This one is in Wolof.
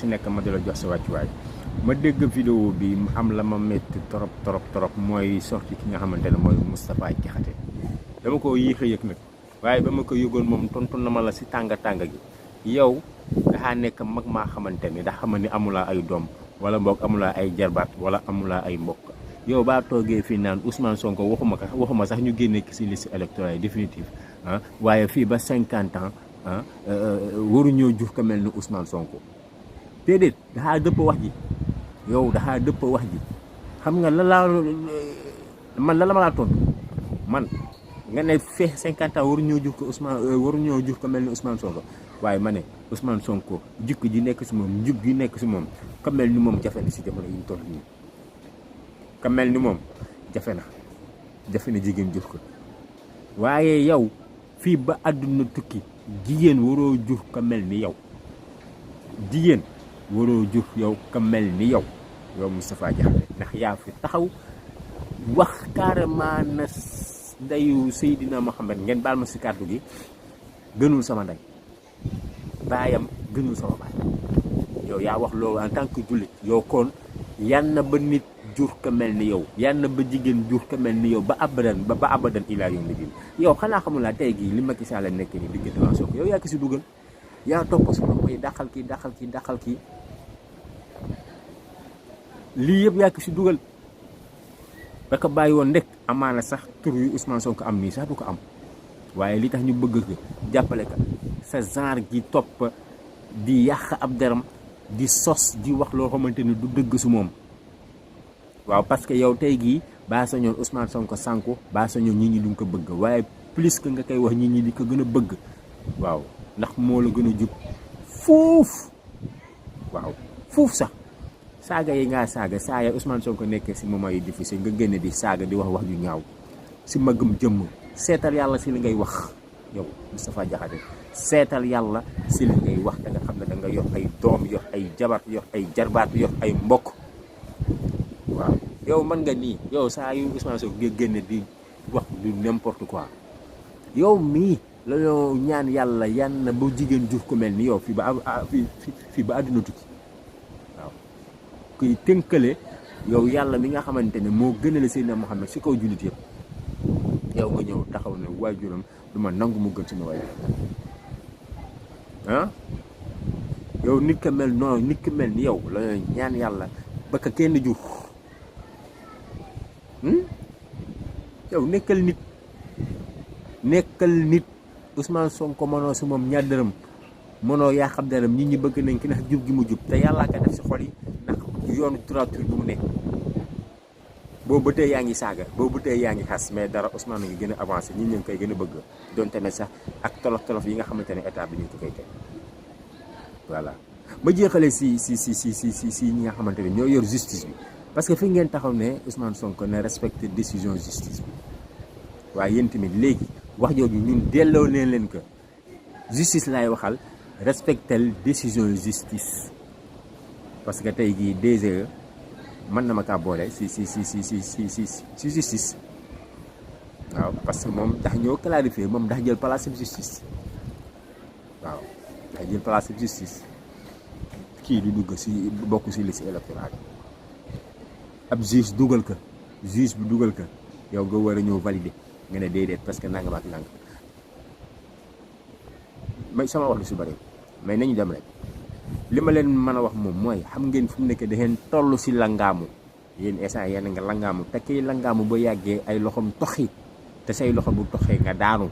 si nekk ma di la jox sa wàccuwaay ma dégg vidéo bi am la ma métti trop mooy sorti ki nga xamante ne mooy Moustapha Diakhaté dama ko yéex a yëg nag waaye ba ma ko yëgoon moom tontu na ma la si tàng gi yow daxaa nekk mag maa xamante ni da xama ni amulaa ay doom wala mbokk amulaa ay jarbaat wala amulaa ay mbokk yow baa toogee fii naan Ousmane Sonko waxuma sax ñu génne si liste électorale définitive waaye fii ba 50 ans waruñoo jur ko mel ni Ousmane Sonko déedéet daxaa dëpp wax ji yow daxaa dëpp wax ji xam nga man la ma laa tontu man nga ne fee 50 ans waruñoo jur ko mel ni Ousmane Sonko waaye ma ne Ousmane Sonko jikko ji nekk si moom njub gi nekk si moom ka mel ni moom jafe na si jamono yi ñu toll nii ka mel ni moom jafe na jigéen jur ko waaye yow fii ba àdduna tukki jigéen waroo jur ka mel ni yow jigéen waroo jur yow ka mel ni yow Moustapha Diakhaté ndax yaa fi taxaw wax carrément na ndeyu Seydina Mohamed ngeen baal ma si kàddu gi gënul sama ndey baayam gënul sama baay yow yaa wax loolu en tant que jullit yow kon yan na ba nit jur ka mel ni yow yan na ba jigéen jur ka mel ni yow ba abadan ilaa yawmi diin yow xanaa xamul laa tey gii li Macky Sall nekk nii diggante waa Sonko yow yaa ko si dugal yaa topp si moom mooy dàqal kii lii yëpp yaa ko si dugal ba ko bàyyi woon rek amaana sax tur yu Ousmane Sonko am nii sax du ko am waaye li tax ñu bëgg ko jàppale ka sa genre gi topp di yàq ab deram di sos di wax loo xamante ni du dëgg su moom waaw parce que yow tey gii baa sañoon Ousmane Sonko sànku baa sañoon nit ñi duñ ko bëgg waaye plus que nga koy wax nit ñi di ko gën a bëgg waaw ndax moo la gën a jub fuuf waaw fuuf sax saaga yi ngaa saa ya Ousmane Sonko nekkee si moment yu difficile nga génne di saaga di wax ju ñaaw si magum jëmm seetal yàlla si li ngay wax yow Moustapha Diakhaté seetal yàlla si li ngay wax da nga xam ne da nga yor ay doom yor ay jabar yor ay jarbaat yor ay mbokk waaw yow mën nga nii yow saa yu Ousmane Sonko nga génne di wax du n'importe quoi yow mii la ñoo ñaan yàlla yan na ba jigéen jur ko mel ni yow fii ba àdduna tukki waaw kuy tënkale yow yàlla mi nga xamante ne moo gënale Seydina Muhammad si kaw jullit yëpp yow nga ñëw taxaw ne waajuram du ma nangu mu gën suma waay yow nit ka mel noonu nit ka mel ni yow la ñaan yàlla ba ka kenn jur yow nekkal nit Ousmane Sonko mënoo si moom ñaar dërëm mënoo yaa xam dërëm nit ñi bëgg nañ ki ndax jub gi mu jub te yàllaa ko def si xol yi ndax yoonu droiture bi mu nekk boobu ba tey yaa ngi saaga boobu ba tey yaa ngi xas mais dara Ousmane ngi gën a avancé ñi ñu ngi koy gën a bëgg donte ne sax ak tolof yi nga xamante ne état bi ñu ngi ko koy teg voilà ma jeexalee si ñi nga xamante ne ñoo yor justice bi parce que fi ngeen taxaw ne Ousmane Sonko ne respecté décision justice bi waaye yéen tamit léegi wax jooju ñun delloo leen ko justice laay waxal respectel décision justice parce que tey jii DGE mën na ma kaa boole si justice waaw parce que moom ndax ñoo clarifier moom ndax jël place justice waaw ndax jël place justice kii du dugg si bokk si liste électorale ab juge dugal ko juge bi dugal ko yow nga war a ñëw valider nga ne déedéet parce que nangam ak nangam may sama wax lu si bëri mais nañu dem rek li ma leen mën a wax moom mooy xam ngeen fu mu nekk da ngeen toll si langaamu yéen instant yéen nga langaamu te kii langaamu ba yàggee ay loxom toxi te say loxo bu toxee nga daanu